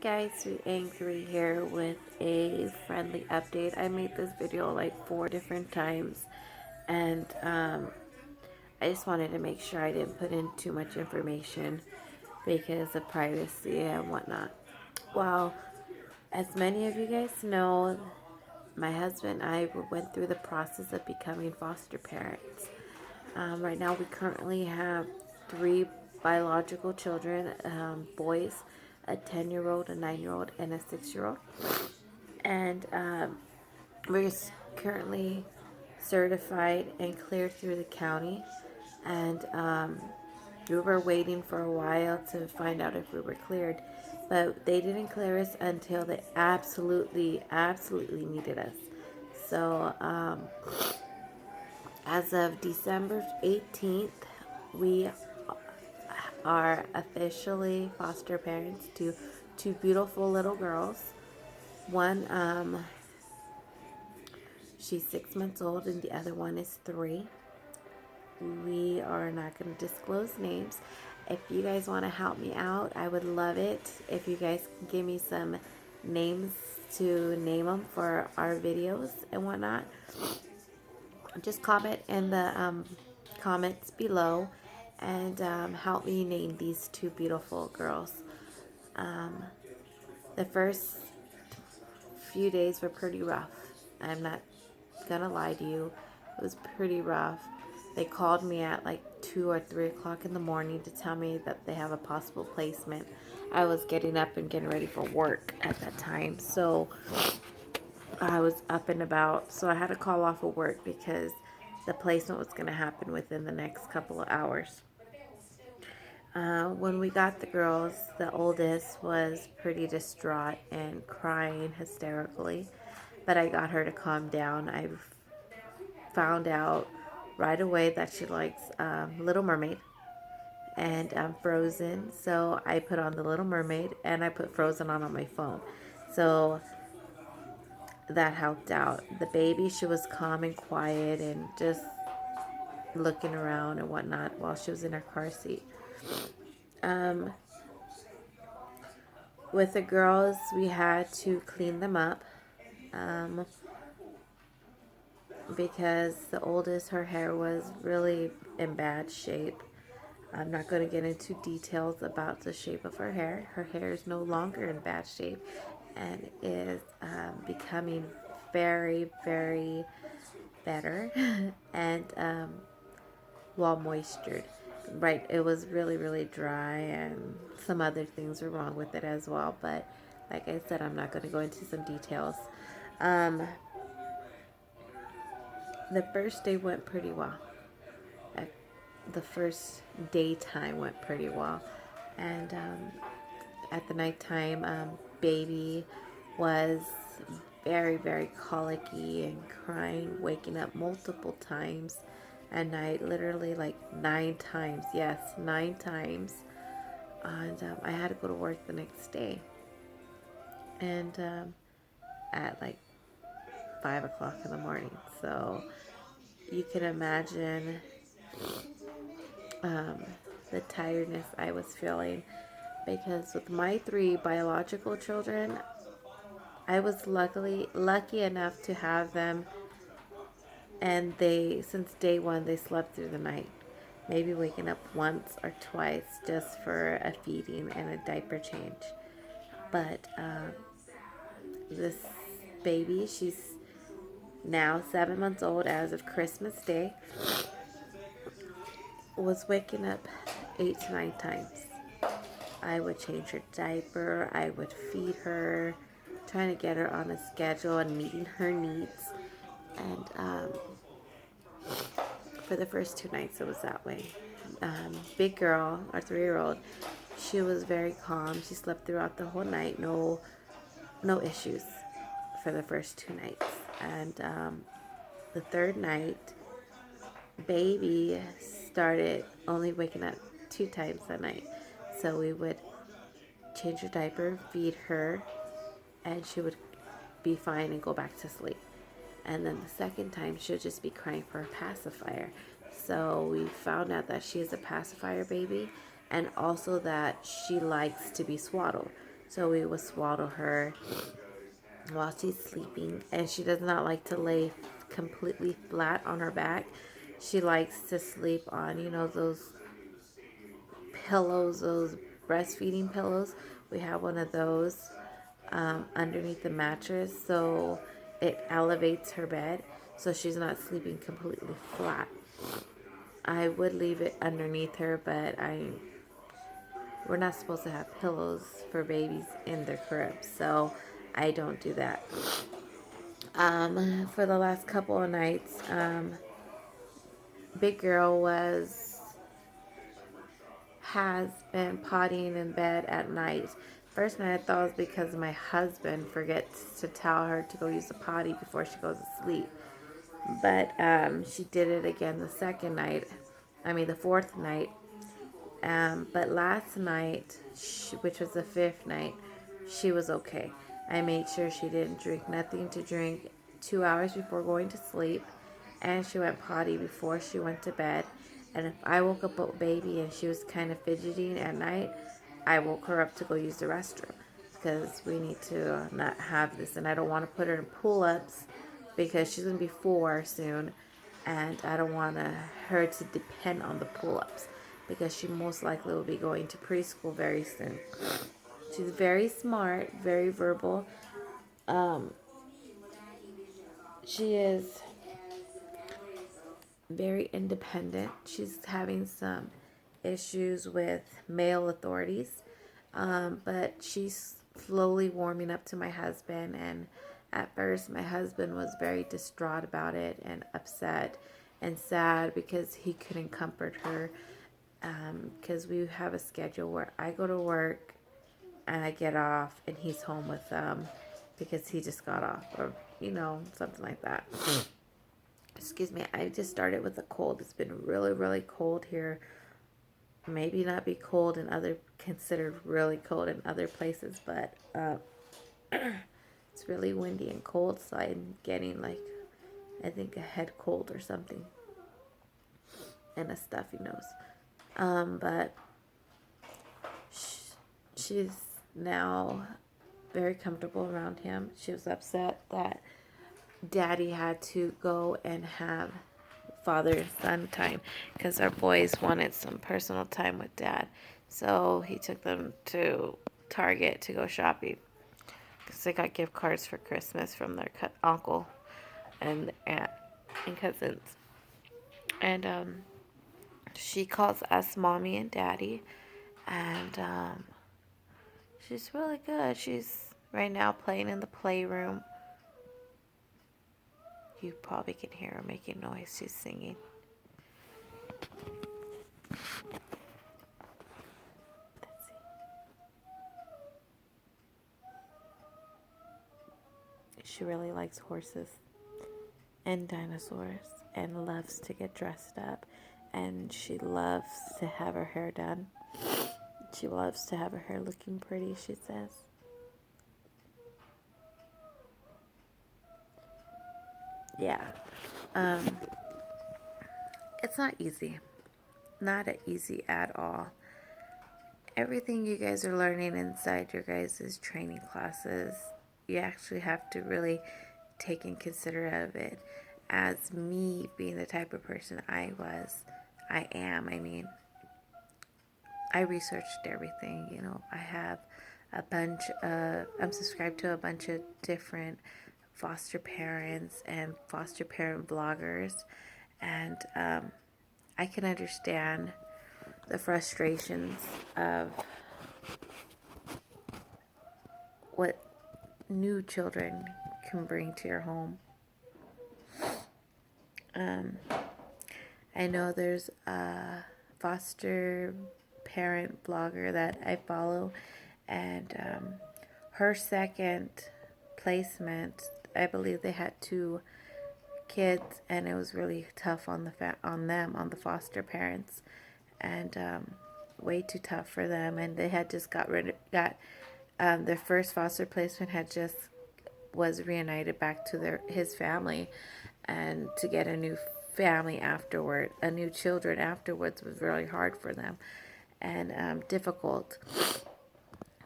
Guys, Sweet Angry here with a friendly update. I made this video like 4 different times, and I just wanted to make sure I didn't put in too much information because of privacy and whatnot. Well, as many of you guys know, my husband and I went through the process of becoming foster parents. Right now, we currently have 3 biological children, boys, a 10-year-old, a 9-year-old, and a 6-year-old. And we're currently certified and cleared through the county. And we were waiting for a while to find out if we were cleared. But they didn't clear us until they absolutely, absolutely needed us. So, as of December 18th, we are officially foster parents to 2 beautiful little girls. One, she's 6 months old, and the other one is 3. We are not going to disclose names. If you guys want to help me out, I would love it if you guys can give me some names to name them for our videos and whatnot. Just comment in the comments below and help me name these 2 beautiful girls. The first few days were pretty rough. I'm not gonna lie to you. It was pretty rough. They called me at like 2 or 3 o'clock in the morning to tell me that they have a possible placement. I was getting up and getting ready for work at that time. So I was up and about. So I had to call off of work because the placement was going to happen within the next couple of hours. When we got the girls, the oldest was pretty distraught and crying hysterically, but I got her to calm down. I found out right away that she likes Little Mermaid and Frozen, so I put on the Little Mermaid and I put Frozen on my phone. So that helped out. The baby, she was calm and quiet and just looking around and whatnot while she was in her car seat. With the girls, we had to clean them up because the oldest, her hair was really in bad shape. I'm not going to get into details about the shape of her hair. Her hair is no longer in bad shape and is becoming very, very better and well moistured. Right, it was really, really dry, and some other things were wrong with it as well. But like I said, I'm not going to go into some details. Um, the first day went pretty well. The first daytime went pretty well, and at the nighttime, baby was very, very colicky and crying, waking up multiple times at night, literally like 9 times. Yes, 9 times. And I had to go to work the next day. And at like 5 o'clock in the morning. So you can imagine the tiredness I was feeling because with my 3 biological children, I was lucky enough to have them, and they, since day one, they slept through the night, maybe waking up once or twice just for a feeding and a diaper change. But this baby, she's now 7 months old as of Christmas Day, was waking up 8 to 9 times. I would change her diaper, I would feed her, trying to get her on a schedule and meeting her needs. And for the first 2 nights, it was that way. Big girl, our 3-year-old, she was very calm. She slept throughout the whole night, no issues for the first 2 nights. And the third night, baby started only waking up 2 times a night. So we would change her diaper, feed her, and she would be fine and go back to sleep. And then the second time, she'll just be crying for a pacifier. So we found out that she is a pacifier baby, and also that she likes to be swaddled. So we would swaddle her while she's sleeping, and she does not like to lay completely flat on her back. She likes to sleep on, those pillows, those breastfeeding pillows. We have one of those underneath the mattress, so it elevates her bed so she's not sleeping completely flat. I would leave it underneath her, but we're not supposed to have pillows for babies in their cribs, so I don't do that. For the last couple of nights, big girl has been pottying in bed at night. First night I thought it was because my husband forgets to tell her to go use the potty before she goes to sleep. But she did it again the second night. The fourth night. But last night, which was the fifth night, she was okay. I made sure she didn't drink nothing to drink 2 hours before going to sleep, and she went potty before she went to bed. And if I woke up a baby and she was kind of fidgeting at night, I woke her up to go use the restroom because we need to not have this. And I don't want to put her in pull-ups because she's going to be 4 soon, and I don't want her to depend on the pull-ups because she most likely will be going to preschool very soon. She's very smart, very verbal. She is very independent. She's having some issues with male authorities, but she's slowly warming up to my husband. And at first, my husband was very distraught about it and upset and sad because he couldn't comfort her. Because we have a schedule where I go to work and I get off and he's home with them because he just got off, or something like that. Excuse me, I just started with a cold. It's been really, really cold here. Maybe not be cold in considered really cold in other places, but it's really windy and cold, so I'm getting I think a head cold or something and a stuffy nose. But she's now very comfortable around him. She was upset that Daddy had to go and have father-son time because our boys wanted some personal time with Dad. So he took them to Target to go shopping because they got gift cards for Christmas from their uncle and aunt and cousins. And she calls us Mommy and Daddy. And she's really good. She's right now playing in the playroom. You probably can hear her making noise. She's singing. Let's see. She really likes horses and dinosaurs and loves to get dressed up. And she loves to have her hair done. She loves to have her hair looking pretty, she says. Yeah. It's not easy. Not easy at all. Everything you guys are learning inside your guys' training classes, you actually have to really take and consider of it. As me being the type of person I am, I researched everything, I have I'm subscribed to a bunch of different foster parents and foster parent bloggers, and I can understand the frustrations of what new children can bring to your home. I know there's a foster parent blogger that I follow, and her second placement, I believe they had 2 kids, and it was really tough on the foster parents, and way too tough for them. And they had just got their first foster placement was reunited back to his family, and to get a new family new children afterwards was really hard for them and difficult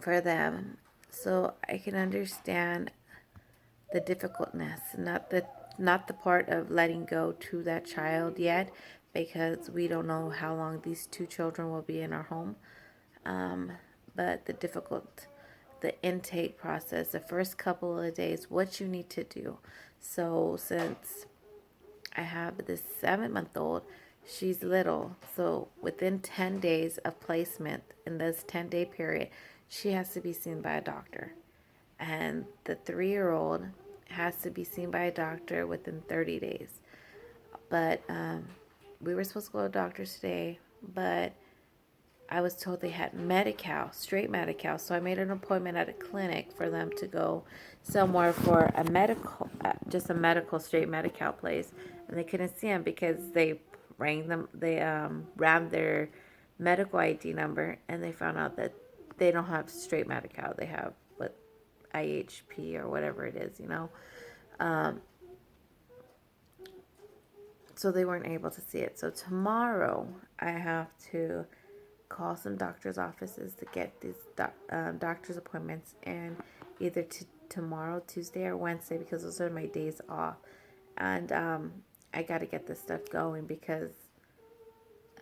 for them. So I can understand the difficultness, not the part of letting go to that child yet, because we don't know how long these two children will be in our home. Um, but the intake process, the first couple of days, what you need to do. So since I have this 7-month-old, she's little. So within 10 days of placement in this 10-day period, she has to be seen by a doctor. And the 3-year-old has to be seen by a doctor within 30 days. But we were supposed to go to doctors today, but I was told they had Medi-Cal, straight Medi-Cal. So I made an appointment at a clinic for them to go somewhere for a medical, just a medical straight Medi-Cal place. And they couldn't see him because they ran their medical ID number, and they found out that they don't have straight Medi-Cal. They have what, IHP or whatever it is, you know. Um, so they weren't able to see it. So tomorrow I have to call some doctor's offices to get these doctor's appointments, and either tomorrow, Tuesday, or Wednesday, because those are my days off. And I got to get this stuff going because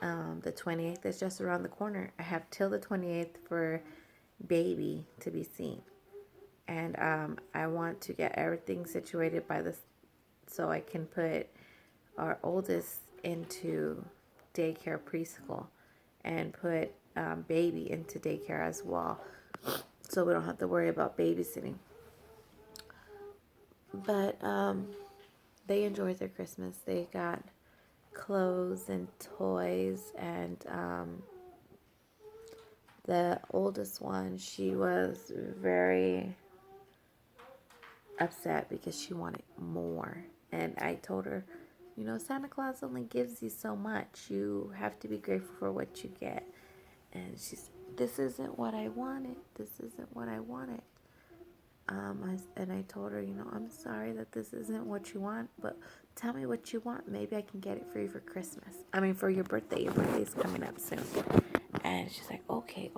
the 28th is just around the corner. I have till the 28th for baby to be seen. And I want to get everything situated by this so I can put our oldest into daycare preschool and put baby into daycare as well, so we don't have to worry about babysitting. But they enjoyed their Christmas. They got clothes and toys, and the oldest one, she was very upset because she wanted more. And I told her, you know, Santa Claus only gives you so much. You have to be grateful for what you get. And she said, this isn't what I wanted. This isn't what I wanted. And I told her, you know, I'm sorry that this isn't what you want, but tell me what you want. Maybe I can get it for you for Christmas. I mean, for your birthday. Your birthday's coming up soon. And she's like, okay.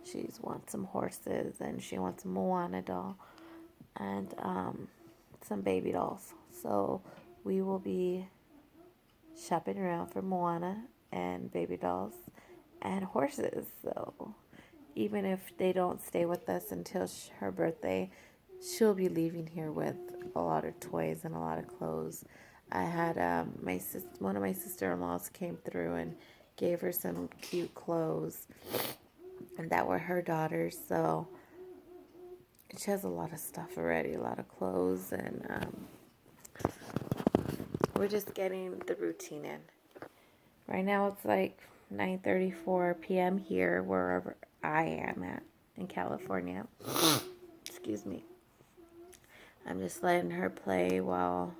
She wants some horses, and she wants a Moana doll, and some baby dolls. So we will be shopping around for Moana and baby dolls and horses. So even if they don't stay with us until her birthday, she'll be leaving here with a lot of toys and a lot of clothes. I had one of my sister-in-laws came through and gave her some cute clothes, and that were her daughter's. So she has a lot of stuff already, a lot of clothes, and we're just getting the routine in. Right now it's like 9:34 p.m. here, wherever I am at in California. Excuse me. I'm just letting her play while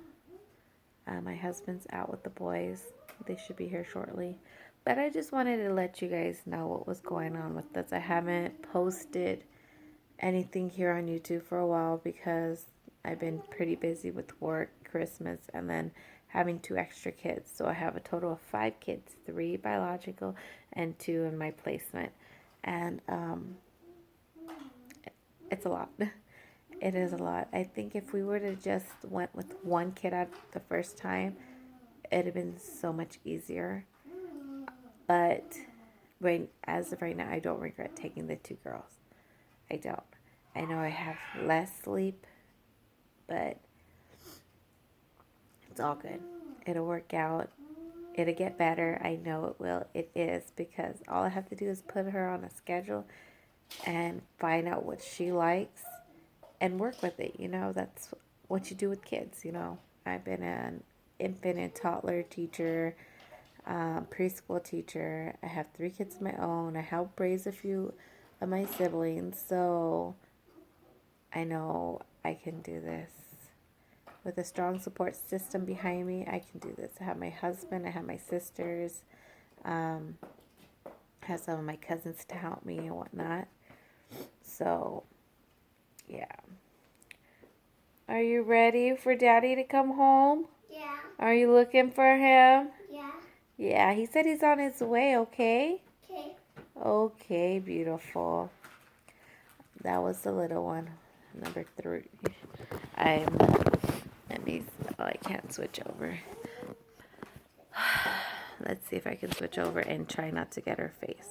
my husband's out with the boys. They should be here shortly. But I just wanted to let you guys know what was going on with this. I haven't posted anything here on YouTube for a while because I've been pretty busy with work, Christmas, and then having 2 extra kids. So I have a total of 5 kids, 3 biological and 2 in my placement. And it's a lot. It is a lot. I think if we were to just went with 1 kid at the first time, it'd have been so much easier. But as of right now, I don't regret taking the 2 girls. I don't. I know I have less sleep, but it's all good. It'll work out. It'll get better. I know it will. It is, because all I have to do is put her on a schedule and find out what she likes and work with it. You know, that's what you do with kids, you know. I've been an infant and toddler teacher, preschool teacher. I have 3 kids of my own. I help raise a few of my siblings, so I know I can do this. With a strong support system behind me, I can do this. I have my husband, I have my sisters, I have some of my cousins to help me and whatnot. So, yeah. Are you ready for Daddy to come home? Yeah. Are you looking for him? Yeah. Yeah, he said he's on his way, okay? Okay. Okay, beautiful. That was the little one. Number 3. Let me, oh, I can't switch over. Let's see if I can switch over and try not to get her face.